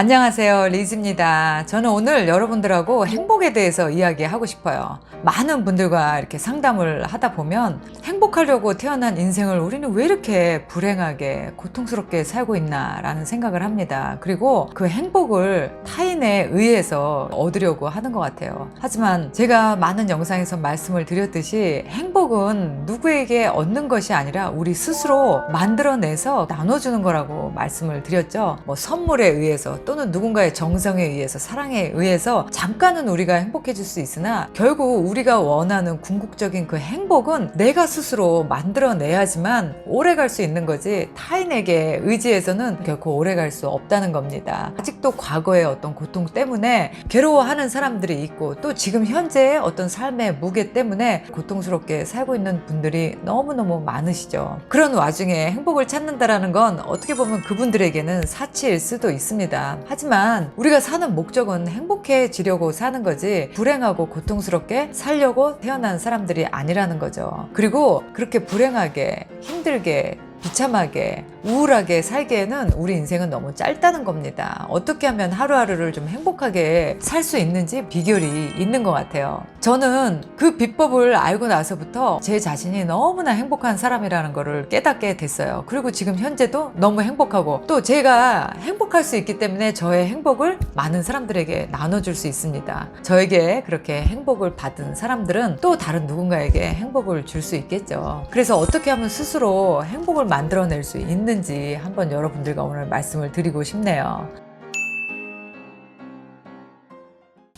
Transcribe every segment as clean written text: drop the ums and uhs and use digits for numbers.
안녕하세요, 리즈입니다. 저는 오늘 여러분들하고 행복에 대해서 이야기하고 싶어요. 많은 분들과 이렇게 상담을 하다 보면 행복하려고 태어난 인생을 우리는 왜 이렇게 불행하게 고통스럽게 살고 있나 라는 생각을 합니다. 그리고 그 행복을 타인에 의해서 얻으려고 하는 것 같아요. 하지만 제가 많은 영상에서 말씀을 드렸듯이 행복은 누구에게 얻는 것이 아니라 우리 스스로 만들어내서 나눠주는 거라고 말씀을 드렸죠. 선물에 의해서 또는 누군가의 정성에 의해서, 사랑에 의해서 잠깐은 우리가 행복해질 수 있으나 결국 우리가 원하는 궁극적인 그 행복은 내가 스스로 만들어내야지만 오래 갈 수 있는 거지, 타인에게 의지해서는 결코 오래 갈 수 없다는 겁니다. 아직도 과거의 어떤 고통 때문에 괴로워하는 사람들이 있고, 또 지금 현재의 어떤 삶의 무게 때문에 고통스럽게 살고 있는 분들이 너무너무 많으시죠. 그런 와중에 행복을 찾는다라는 건 어떻게 보면 그분들에게는 사치일 수도 있습니다. 하지만 우리가 사는 목적은 행복해지려고 사는 거지 불행하고 고통스럽게 살려고 태어난 사람들이 아니라는 거죠. 그리고 그렇게 불행하게, 힘들게, 비참하게, 우울하게 살기에는 우리 인생은 너무 짧다는 겁니다. 어떻게 하면 하루하루를 좀 행복하게 살 수 있는지 비결이 있는 것 같아요. 저는 그 비법을 알고 나서부터 제 자신이 너무나 행복한 사람이라는 거를 깨닫게 됐어요. 그리고 지금 현재도 너무 행복하고, 또 제가 행복할 수 있기 때문에 저의 행복을 많은 사람들에게 나눠줄 수 있습니다. 저에게 그렇게 행복을 받은 사람들은 또 다른 누군가에게 행복을 줄 수 있겠죠. 그래서 어떻게 하면 스스로 행복을 만들어낼 수 있는지 한번 여러분들과 오늘 말씀을 드리고 싶네요.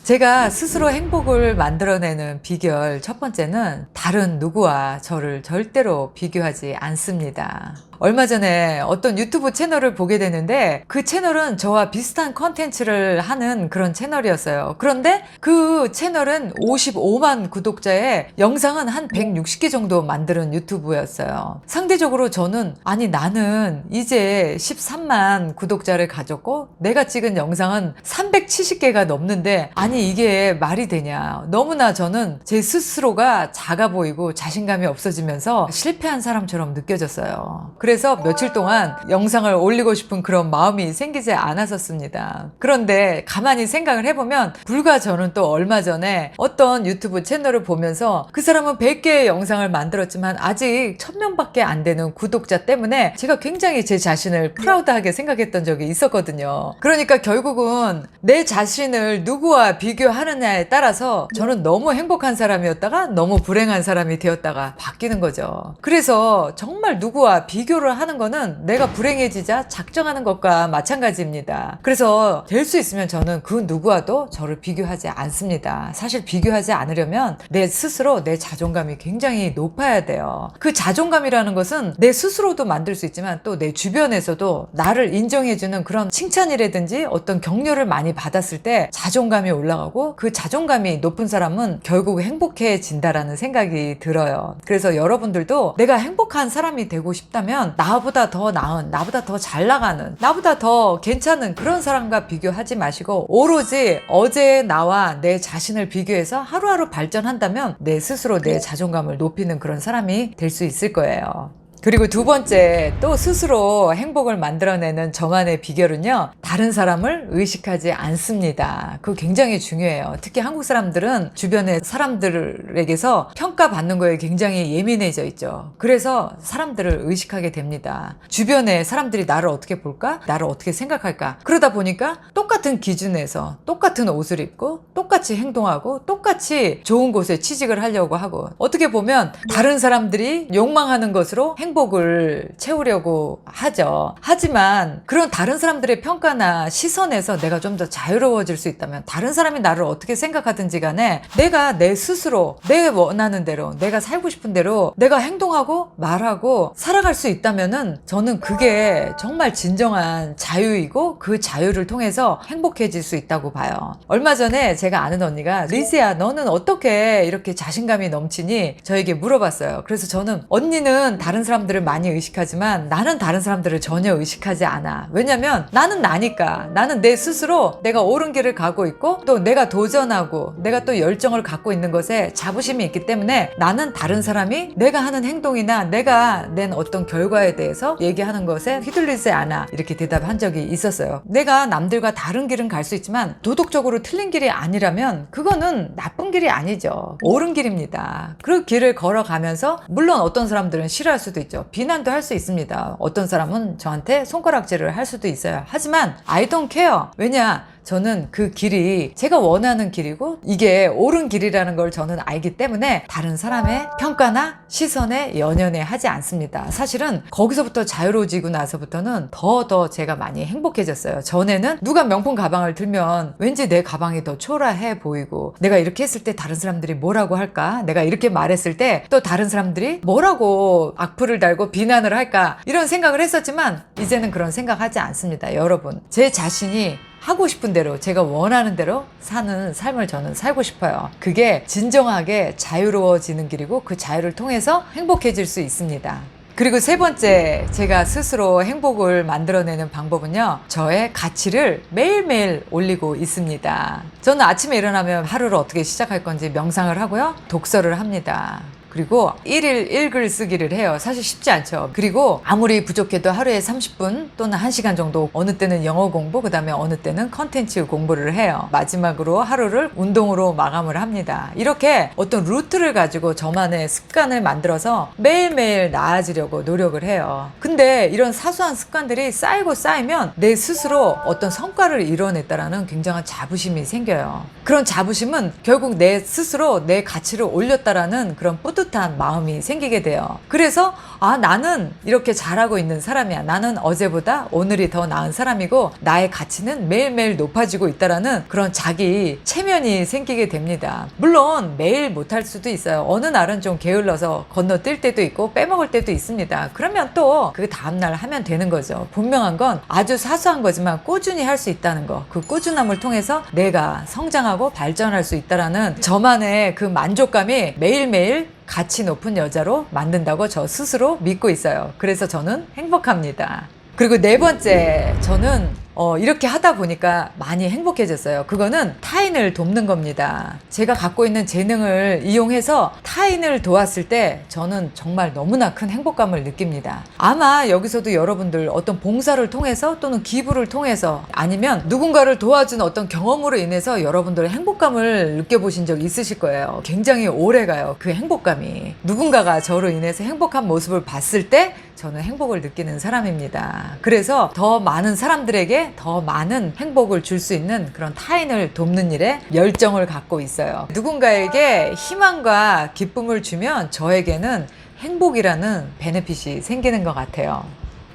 제가 스스로 행복을 만들어내는 비결 첫 번째는 다른 누구와 저를 절대로 비교하지 않습니다. 얼마 전에 어떤 유튜브 채널을 보게 되는데 그 채널은 저와 비슷한 컨텐츠를 하는 그런 채널이었어요. 그런데 그 채널은 55만 구독자에 영상은 한 160개 정도 만드는 유튜브였어요. 상대적으로 저는 나는 이제 13만 구독자를 가졌고 내가 찍은 영상은 370개가 넘는데 이게 말이 되냐. 너무나 저는 제 스스로가 작아 보이고 자신감이 없어지면서 실패한 사람처럼 느껴졌어요. 그래서 며칠 동안 영상을 올리고 싶은 그런 마음이 생기지 않았었습니다. 그런데 가만히 생각을 해보면 불과 저는 또 얼마 전에 어떤 유튜브 채널을 보면서 그 사람은 100개의 영상을 만들었지만 아직 1000명밖에 안 되는 구독자 때문에 제가 굉장히 제 자신을 프라우드하게 생각했던 적이 있었거든요. 그러니까 결국은 내 자신을 누구와 비교하느냐에 따라서 저는 너무 행복한 사람이었다가 너무 불행한 사람이 되었다가 바뀌는 거죠. 그래서 정말 누구와 비교를 하는 거는 내가 불행해지자 작정하는 것과 마찬가지입니다. 그래서 될 수 있으면 저는 그 누구와도 저를 비교하지 않습니다. 사실 비교하지 않으려면 내 스스로 내 자존감이 굉장히 높아야 돼요. 그 자존감이라는 것은 내 스스로도 만들 수 있지만 또 내 주변에서도 나를 인정해주는 그런 칭찬이라든지 어떤 격려를 많이 받았을 때 자존감이 올라가고, 그 자존감이 높은 사람은 결국 행복해진다라는 생각이 들어요. 그래서 여러분들도 내가 행복한 사람이 되고 싶다면 나보다 더 나은, 나보다 더 잘 나가는, 나보다 더 괜찮은 그런 사람과 비교하지 마시고 오로지 어제의 나와 내 자신을 비교해서 하루하루 발전한다면 내 스스로 내 자존감을 높이는 그런 사람이 될 수 있을 거예요. 그리고 두 번째, 또 스스로 행복을 만들어내는 저만의 비결은요, 다른 사람을 의식하지 않습니다. 그거 굉장히 중요해요. 특히 한국 사람들은 주변의 사람들에게서 평가받는 거에 굉장히 예민해져 있죠. 그래서 사람들을 의식하게 됩니다. 주변에 사람들이 나를 어떻게 볼까? 나를 어떻게 생각할까? 그러다 보니까 똑같은 기준에서 똑같은 옷을 입고 똑같이 행동하고 똑같이 좋은 곳에 취직을 하려고 하고, 어떻게 보면 다른 사람들이 욕망하는 것으로 행복을 채우려고 하죠. 하지만 그런 다른 사람들의 평가나 시선에서 내가 좀 더 자유로워질 수 있다면, 다른 사람이 나를 어떻게 생각하든지 간에 내가 내 스스로 내 원하는 대로, 내가 살고 싶은 대로 내가 행동하고 말하고 살아갈 수 있다면은 저는 그게 정말 진정한 자유이고, 그 자유를 통해서 행복해질 수 있다고 봐요. 얼마 전에 제가 아는 언니가 리즈야, 너는 어떻게 이렇게 자신감이 넘치니? 저에게 물어봤어요. 그래서 저는 언니는 다른 사람 사람들을 많이 의식하지만 나는 다른 사람들을 전혀 의식하지 않아. 왜냐면 나는 나니까. 나는 내 스스로 내가 옳은 길을 가고 있고 또 내가 도전하고 내가 또 열정을 갖고 있는 것에 자부심이 있기 때문에 나는 다른 사람이 내가 하는 행동이나 내가 낸 어떤 결과에 대해서 얘기하는 것에 휘둘리지 않아. 이렇게 대답한 적이 있었어요. 내가 남들과 다른 길은 갈 수 있지만 도덕적으로 틀린 길이 아니라면 그거는 나쁜 길이 아니죠. 옳은 길입니다. 그 길을 걸어가면서 물론 어떤 사람들은 싫어할 수도 있죠. 비난도 할 수 있습니다. 어떤 사람은 저한테 손가락질을 할 수도 있어요. 하지만 I don't care. 왜냐? 저는 그 길이 제가 원하는 길이고 이게 옳은 길이라는 걸 저는 알기 때문에 다른 사람의 평가나 시선에 연연해 하지 않습니다. 사실은 거기서부터 자유로워지고 나서부터는 더 제가 많이 행복해졌어요. 전에는 누가 명품 가방을 들면 왠지 내 가방이 더 초라해 보이고 내가 이렇게 했을 때 다른 사람들이 뭐라고 할까? 내가 이렇게 말했을 때 또 다른 사람들이 뭐라고 악플을 달고 비난을 할까? 이런 생각을 했었지만 이제는 그런 생각하지 않습니다. 여러분, 제 자신이 하고 싶은 대로 제가 원하는 대로 사는 삶을 저는 살고 싶어요. 그게 진정하게 자유로워지는 길이고 그 자유를 통해서 행복해질 수 있습니다. 그리고 세 번째, 제가 스스로 행복을 만들어내는 방법은요, 저의 가치를 매일매일 올리고 있습니다. 저는 아침에 일어나면 하루를 어떻게 시작할 건지 명상을 하고요, 독서를 합니다. 그리고 1일 1글 쓰기를 해요. 사실 쉽지 않죠. 그리고 아무리 부족해도 하루에 30분 또는 1시간 정도, 어느 때는 영어 공부, 그 다음에 어느 때는 컨텐츠 공부를 해요. 마지막으로 하루를 운동으로 마감을 합니다. 이렇게 어떤 루트를 가지고 저만의 습관을 만들어서 매일매일 나아지려고 노력을 해요. 근데 이런 사소한 습관들이 쌓이고 쌓이면 내 스스로 어떤 성과를 이뤄냈다라는 굉장한 자부심이 생겨요. 그런 자부심은 결국 내 스스로 내 가치를 올렸다라는 그런 뿌듯한 마음이 생기게 돼요. 그래서 나는 이렇게 잘하고 있는 사람이야. 나는 어제보다 오늘이 더 나은 사람이고 나의 가치는 매일매일 높아지고 있다라는 그런 자기 체면이 생기게 됩니다. 물론 매일 못할 수도 있어요. 어느 날은 좀 게을러서 건너뛸 때도 있고 빼먹을 때도 있습니다. 그러면 또 그 다음날 하면 되는 거죠. 분명한 건 아주 사소한 거지만 꾸준히 할 수 있다는 거. 그 꾸준함을 통해서 내가 성장하고 발전할 수 있다라는 저만의 그 만족감이 매일매일 가치 높은 여자로 만든다고 저 스스로 믿고 있어요. 그래서 저는 행복합니다. 그리고 네 번째, 저는 이렇게 하다 보니까 많이 행복해졌어요. 그거는 타인을 돕는 겁니다. 제가 갖고 있는 재능을 이용해서 타인을 도왔을 때 저는 정말 너무나 큰 행복감을 느낍니다. 아마 여기서도 여러분들 어떤 봉사를 통해서 또는 기부를 통해서 아니면 누군가를 도와준 어떤 경험으로 인해서 여러분들 행복감을 느껴보신 적 있으실 거예요. 굉장히 오래가요. 그 행복감이. 누군가가 저로 인해서 행복한 모습을 봤을 때 저는 행복을 느끼는 사람입니다. 그래서 더 많은 사람들에게 더 많은 행복을 줄 수 있는 그런 타인을 돕는 일에 열정을 갖고 있어요. 누군가에게 희망과 기쁨을 주면 저에게는 행복이라는 베네핏이 생기는 것 같아요.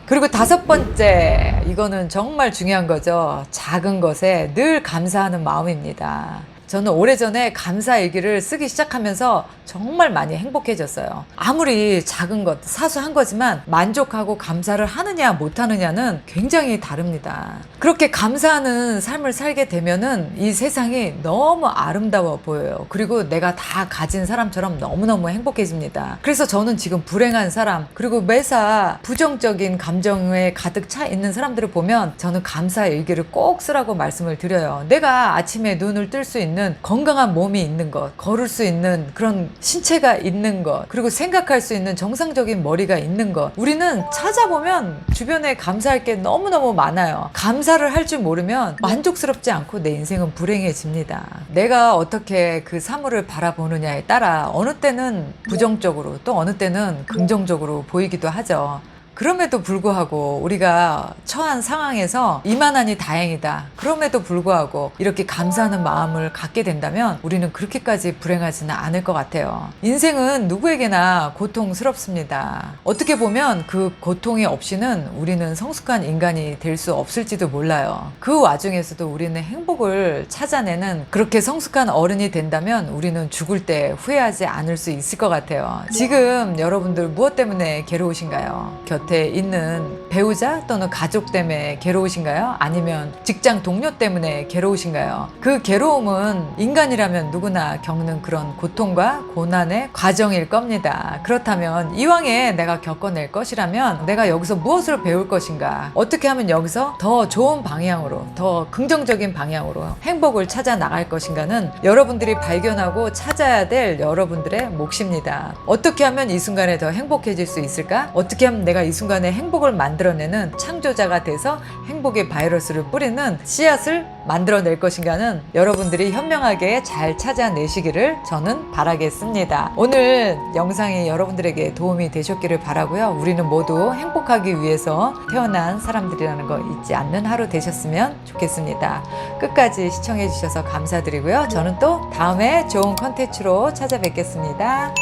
그리고 다섯 번째, 이거는 정말 중요한 거죠. 작은 것에 늘 감사하는 마음입니다. 저는 오래전에 감사일기를 쓰기 시작하면서 정말 많이 행복해졌어요. 아무리 작은 것, 사소한 거지만 만족하고 감사를 하느냐 못하느냐는 굉장히 다릅니다. 그렇게 감사하는 삶을 살게 되면은 이 세상이 너무 아름다워 보여요. 그리고 내가 다 가진 사람처럼 너무너무 행복해집니다. 그래서 저는 지금 불행한 사람, 그리고 매사 부정적인 감정에 가득 차 있는 사람들을 보면 저는 감사일기를 꼭 쓰라고 말씀을 드려요. 내가 아침에 눈을 뜰 수 있는 건강한 몸이 있는 것, 걸을 수 있는 그런 신체가 있는 것, 그리고 생각할 수 있는 정상적인 머리가 있는 것. 우리는 찾아보면 주변에 감사할 게 너무너무 많아요. 감사를 할 줄 모르면 만족스럽지 않고 내 인생은 불행해집니다. 내가 어떻게 그 사물을 바라보느냐에 따라 어느 때는 부정적으로 또 어느 때는 긍정적으로 보이기도 하죠. 그럼에도 불구하고 우리가 처한 상황에서 이만하니 다행이다. 그럼에도 불구하고 이렇게 감사하는 마음을 갖게 된다면 우리는 그렇게까지 불행하지는 않을 것 같아요. 인생은 누구에게나 고통스럽습니다. 어떻게 보면 그 고통이 없이는 우리는 성숙한 인간이 될 수 없을지도 몰라요. 그 와중에서도 우리는 행복을 찾아내는 그렇게 성숙한 어른이 된다면 우리는 죽을 때 후회하지 않을 수 있을 것 같아요. 지금 여러분들 무엇 때문에 괴로우신가요? 곁에 있는 배우자 또는 가족 때문에 괴로우신가요? 아니면 직장 동료 때문에 괴로우신가요? 그 괴로움은 인간이라면 누구나 겪는 그런 고통과 고난의 과정일 겁니다. 그렇다면 이왕에 내가 겪어낼 것이라면 내가 여기서 무엇을 배울 것인가? 어떻게 하면 여기서 더 좋은 방향으로, 더 긍정적인 방향으로 행복을 찾아 나갈 것인가는 여러분들이 발견하고 찾아야 될 여러분들의 몫입니다. 어떻게 하면 이 순간에 더 행복해질 수 있을까? 어떻게 하면 내가 이 순간에 행복을 만들어내는 창조자가 돼서 행복의 바이러스를 뿌리는 씨앗을 만들어낼 것인가는 여러분들이 현명하게 잘 찾아내시기를 저는 바라겠습니다. 오늘 영상이 여러분들에게 도움이 되셨기를 바라고요. 우리는 모두 행복하기 위해서 태어난 사람들이라는 거 잊지 않는 하루 되셨으면 좋겠습니다. 끝까지 시청해 주셔서 감사드리고요. 저는 또 다음에 좋은 컨텐츠로 찾아뵙겠습니다.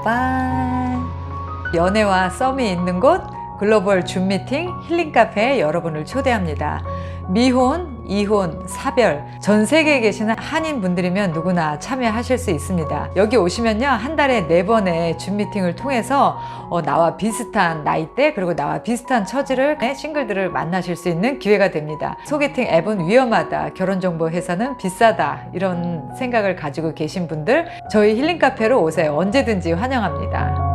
바이. 연애와 썸이 있는 곳 글로벌 줌 미팅 힐링 카페에 여러분을 초대합니다. 미혼, 이혼, 사별 전 세계에 계시는 한인 분들이면 누구나 참여하실 수 있습니다. 여기 오시면요, 한 달에 4번의 줌 미팅을 통해서 나와 비슷한 나이대 그리고 나와 비슷한 처지를 싱글들을 만나실 수 있는 기회가 됩니다. 소개팅 앱은 위험하다, 결혼정보 회사는 비싸다, 이런 생각을 가지고 계신 분들 저희 힐링 카페로 오세요. 언제든지 환영합니다.